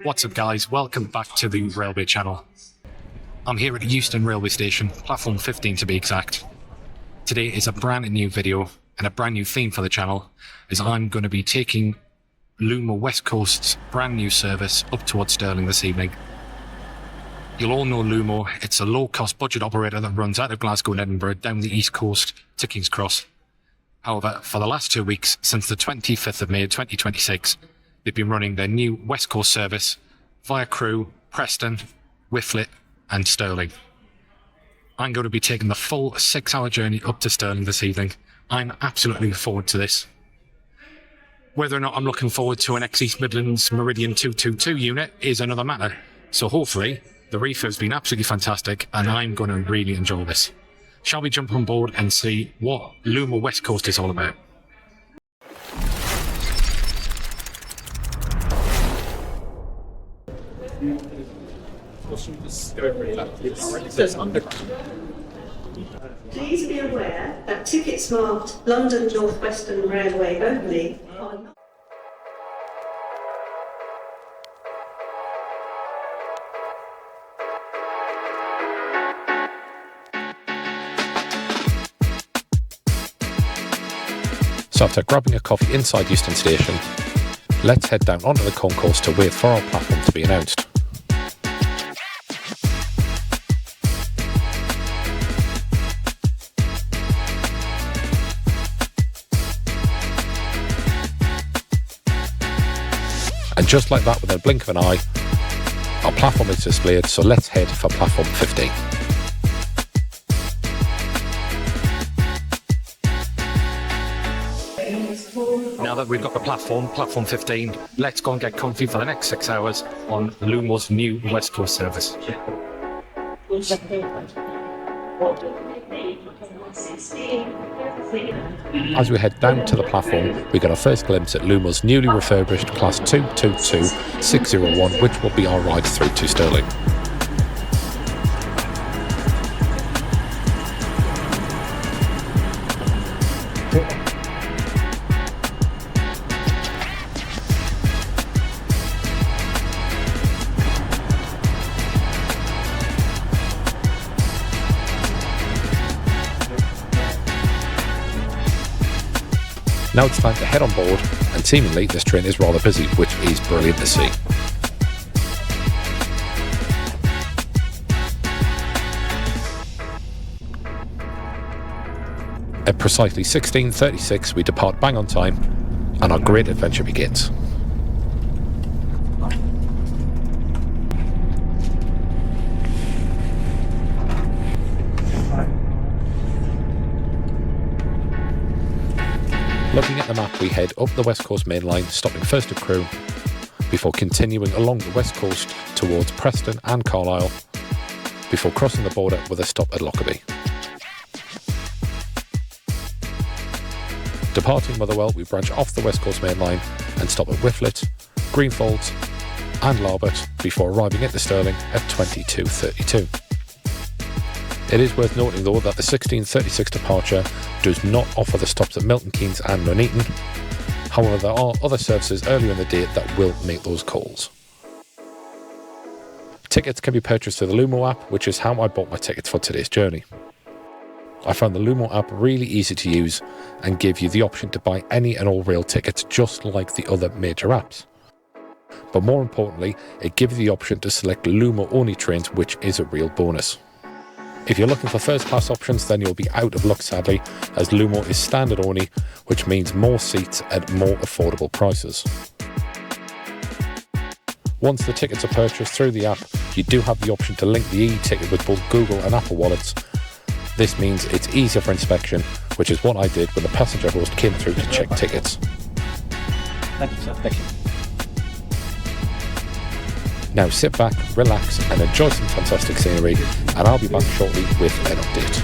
What's up guys, welcome back to the Railway channel. I'm here at Euston railway station, platform 15 to be exact. Today is a brand new video and a brand new theme for the channel, as I'm going to be taking Lumo West Coast's brand new service up towards Stirling this evening. You'll all know Lumo. It's a low-cost budget operator that runs out of Glasgow and Edinburgh down the east coast to King's Cross. However, for the last 2 weeks, since the 25th of May 2026, they've been running their new West Coast service via Crewe, Preston, Whifflet and Stirling. I'm going to be taking the full 6-hour journey up to Stirling this evening. I'm absolutely looking forward to this. Whether or not I'm looking forward to an ex-East Midlands Meridian 222 unit is another matter. So hopefully, the refurb's been absolutely fantastic and I'm going to really enjoy this. Shall we jump on board and see what Lumo West Coast is all about? Please be aware that tickets marked London North Western Railway only are not. So after grabbing a coffee inside Euston Station, let's head down onto the concourse to wait for our platform to be announced. And just like that, with a blink of an eye, our platform is displayed, so let's head for platform 15. Now that we've got the platform 15, let's go and get comfy for the next 6 hours on Lumo's new West Coast service. As we head down to the platform, we get our first glimpse at Lumo's newly refurbished Class 222-601, which will be our ride through to Stirling. Now it's time to head on board, and seemingly this train is rather busy, which is brilliant to see. At precisely 16:36 we depart bang on time, and our great adventure begins. Looking at the map, we head up the West Coast main line, stopping first at Crewe, before continuing along the West Coast towards Preston and Carlisle, before crossing the border with a stop at Lockerbie. Departing Motherwell, we branch off the West Coast main line and stop at Whifflet, Greenfolds and Larbert, before arriving at the Stirling at 22:32. It is worth noting though that the 16:36 departure does not offer the stops at Milton Keynes and Nuneaton. However, there are other services earlier in the day that will make those calls. Tickets can be purchased through the Lumo app, which is how I bought my tickets for today's journey. I found the Lumo app really easy to use and give you the option to buy any and all rail tickets just like the other major apps. But more importantly, it gives you the option to select Lumo only trains, which is a real bonus. If you're looking for first class options, then you'll be out of luck sadly, as Lumo is standard only, which means more seats at more affordable prices. Once the tickets are purchased through the app, you do have the option to link the e-ticket with both Google and Apple wallets. This means it's easier for inspection, which is what I did when the passenger host came through to check tickets. Thank you, sir. Thank you. Now sit back, relax and enjoy some fantastic scenery, and I'll be back shortly with an update.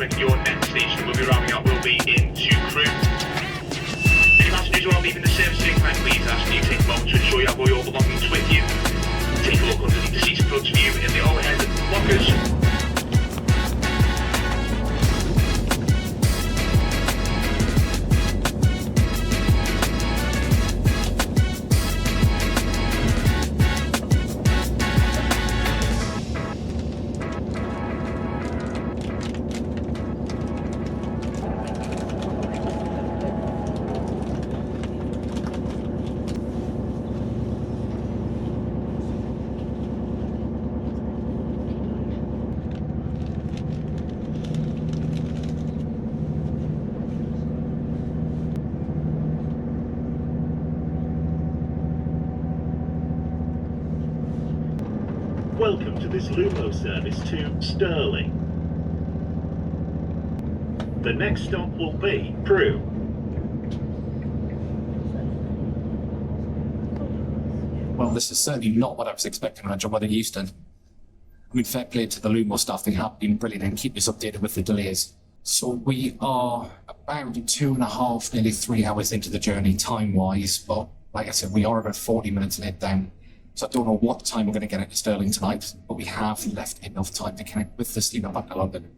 when your next station will be arriving at will be into Crewe. Any passengers who are leaving the service today, can I please ask you take a moment to ensure you have all your belongings with you. Take a look underneath the seats in front of you in the overhead lockers. Welcome to this Lumo service to Stirling. The next stop will be Crewe. Well, this is certainly not what I was expecting when I jumped out of Euston. I mean, fair play to the Lumo staff, they have been brilliant and keep us updated with the delays. So we are about 2.5, nearly 3 hours into the journey time-wise, but like I said, we are about 40 minutes late down. So I don't know what time we're going to get out to Stirling tonight, but we have left enough time to connect with the steamer back to London.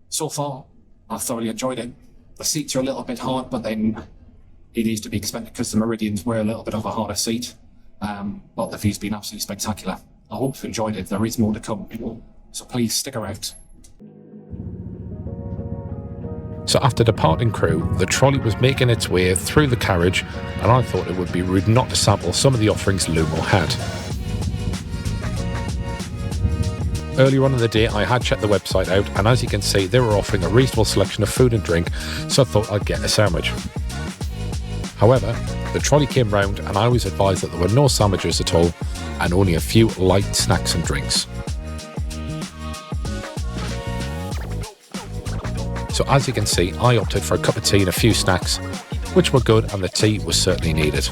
So far, I thoroughly enjoyed it. The seats are a little bit hard, but then it is to be expected because the Meridians were a little bit of a harder seat. But the view's been absolutely spectacular. I hope you enjoyed it. There is more to come, so please stick around. So after departing Crewe, the trolley was making its way through the carriage, and I thought it would be rude not to sample some of the offerings Lumo had. Earlier on in the day, I had checked the website out, and as you can see, they were offering a reasonable selection of food and drink, so I thought I'd get a sandwich. However, the trolley came round, and I was advised that there were no sandwiches at all, and only a few light snacks and drinks. So as you can see, I opted for a cup of tea and a few snacks, which were good, and the tea was certainly needed.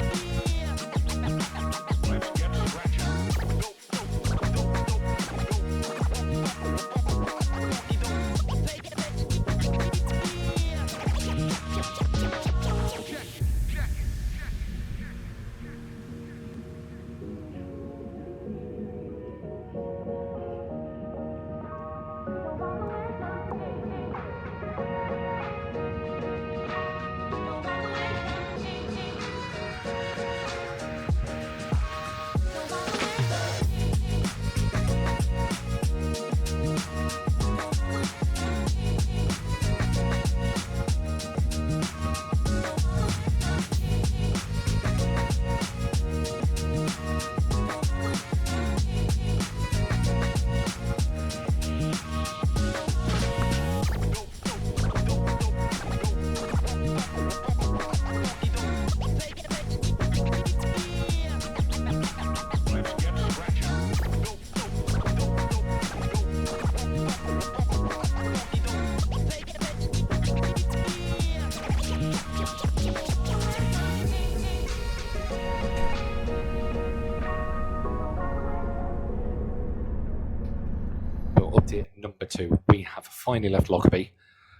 Update number 2, we have finally left Lockerbie.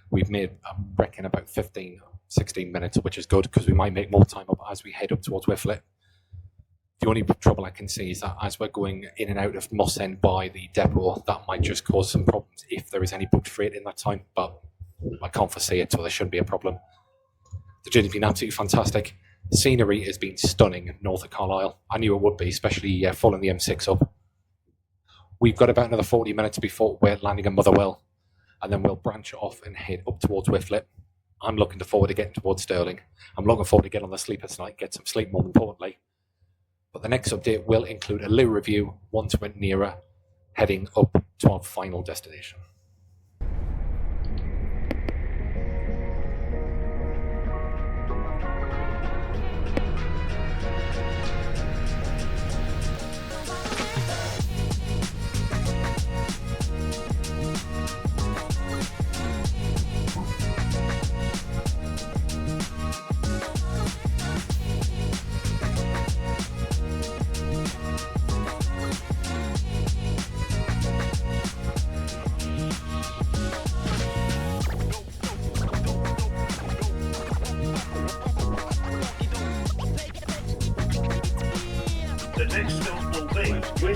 We've made, I reckon, about 15, 16 minutes, which is good because we might make more time up as we head up towards Whifflet. The only trouble I can see is that as we're going in and out of Moss End by the depot, that might just cause some problems if there is any booked freight in that time, but I can't foresee it, so there shouldn't be a problem. The journey's been absolutely fantastic. The scenery has been stunning north of Carlisle. I knew it would be, especially following the M6 up. We've got about another 40 minutes before we're landing at Motherwell, and then we'll branch off and head up towards Whifflet. I'm looking forward to getting towards Stirling. I'm looking forward to getting on the sleeper tonight, get some sleep more importantly. But the next update will include a loo review once we're nearer heading up to our final destination.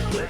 split.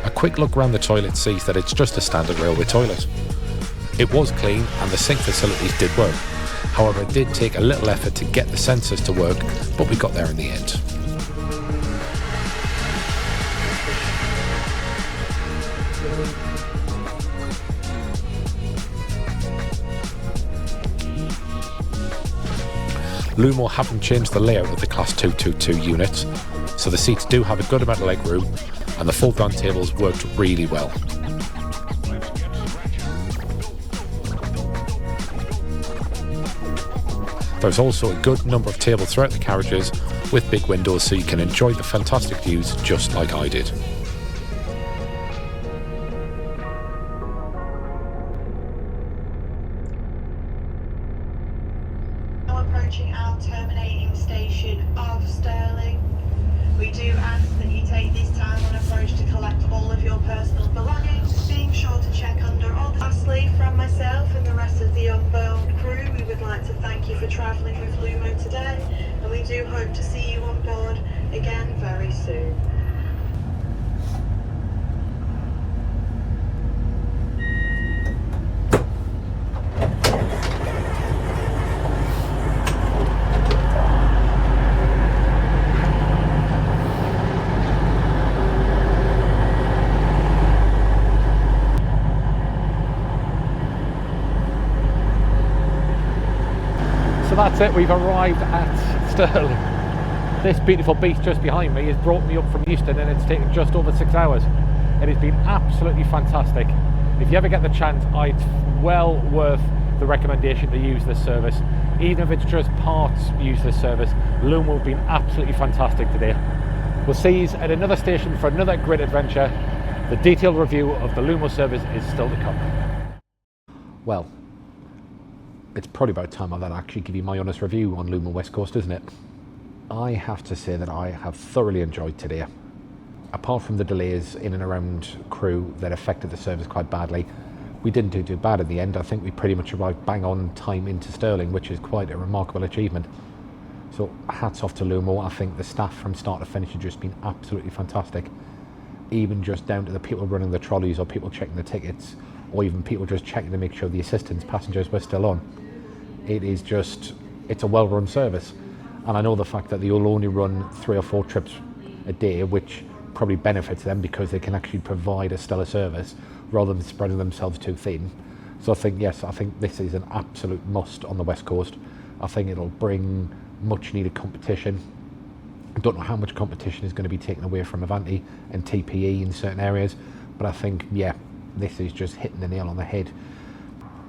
A quick look around the toilet sees that it's just a standard railway toilet. It was clean and the sink facilities did work. However, it did take a little effort to get the sensors to work, but we got there in the end. Lumo haven't changed the layout of the Class 222 units, so the seats do have a good amount of leg room and the fold-down tables worked really well. There's also a good number of tables throughout the carriages with big windows so you can enjoy the fantastic views just like I did. Approaching our terminating station of Stirling. We do ask that you take this time on approach to collect all of your personal belongings, being sure to check under all the... Lastly, from myself and the rest of the onboard crew, we would like to thank you for travelling with Lumo today, and we do hope to see you on board again very soon. So that's it, we've arrived at Stirling. This beautiful beast just behind me has brought me up from Euston and it's taken just over 6 hours. It has been absolutely fantastic. If you ever get the chance, it's well worth the recommendation to use this service. Even if it's just parts use this service, Lumo have been absolutely fantastic today. We'll see you at another station for another great adventure. The detailed review of the Lumo service is still to come. Well, it's probably about time I'd actually give you my honest review on Lumo West Coast, isn't it? I have to say that I have thoroughly enjoyed today. Apart from the delays in and around crew that affected the service quite badly, we didn't do too bad in the end. I think we pretty much arrived bang on time into Stirling, which is quite a remarkable achievement. So hats off to Lumo. I think the staff from start to finish have just been absolutely fantastic. Even just down to the people running the trolleys or people checking the tickets, or even people just checking to make sure the assistants, passengers were still on. It's a well-run service. And I know the fact that they will only run 3 or 4 trips a day, which probably benefits them because they can actually provide a stellar service rather than spreading themselves too thin. So I think this is an absolute must on the West Coast. I think it'll bring much needed competition. I don't know how much competition is going to be taken away from Avanti and TPE in certain areas, but I think, yeah, this is just hitting the nail on the head.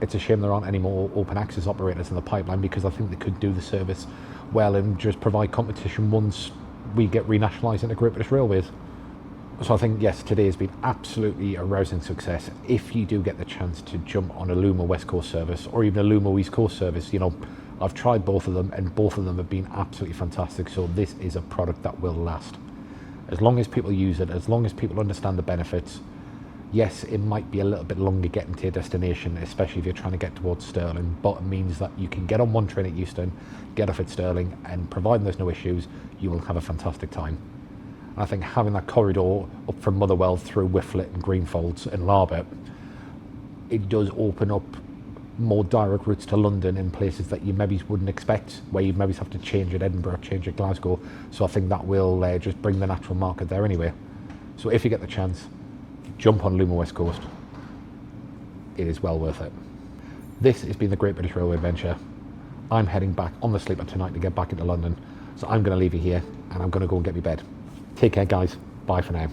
It's a shame there aren't any more open access operators in the pipeline, because I think they could do the service well and just provide competition once we get renationalised into Great British Railways. So I think, yes, today has been absolutely a rousing success. If you do get the chance to jump on a Lumo West Coast service or even a Lumo East Coast service, you know, I've tried both of them and both of them have been absolutely fantastic. So this is a product that will last. As long as people use it, as long as people understand the benefits. Yes, it might be a little bit longer getting to your destination, especially if you're trying to get towards Stirling, but it means that you can get on one train at Euston, get off at Stirling, and providing there's no issues, you will have a fantastic time. And I think having that corridor up from Motherwell through Whifflet and Greenfolds and Larbert, it does open up more direct routes to London in places that you maybe wouldn't expect, where you maybe have to change at Edinburgh, change at Glasgow. So I think that will just bring the natural market there anyway. So if you get the chance, jump on Lumo West Coast. It is well worth it. This has been the Great British Railway adventure. I'm heading back on the sleeper tonight to get back into London. So I'm going to leave you here and I'm going to go and get me bed. Take care, guys. Bye for now.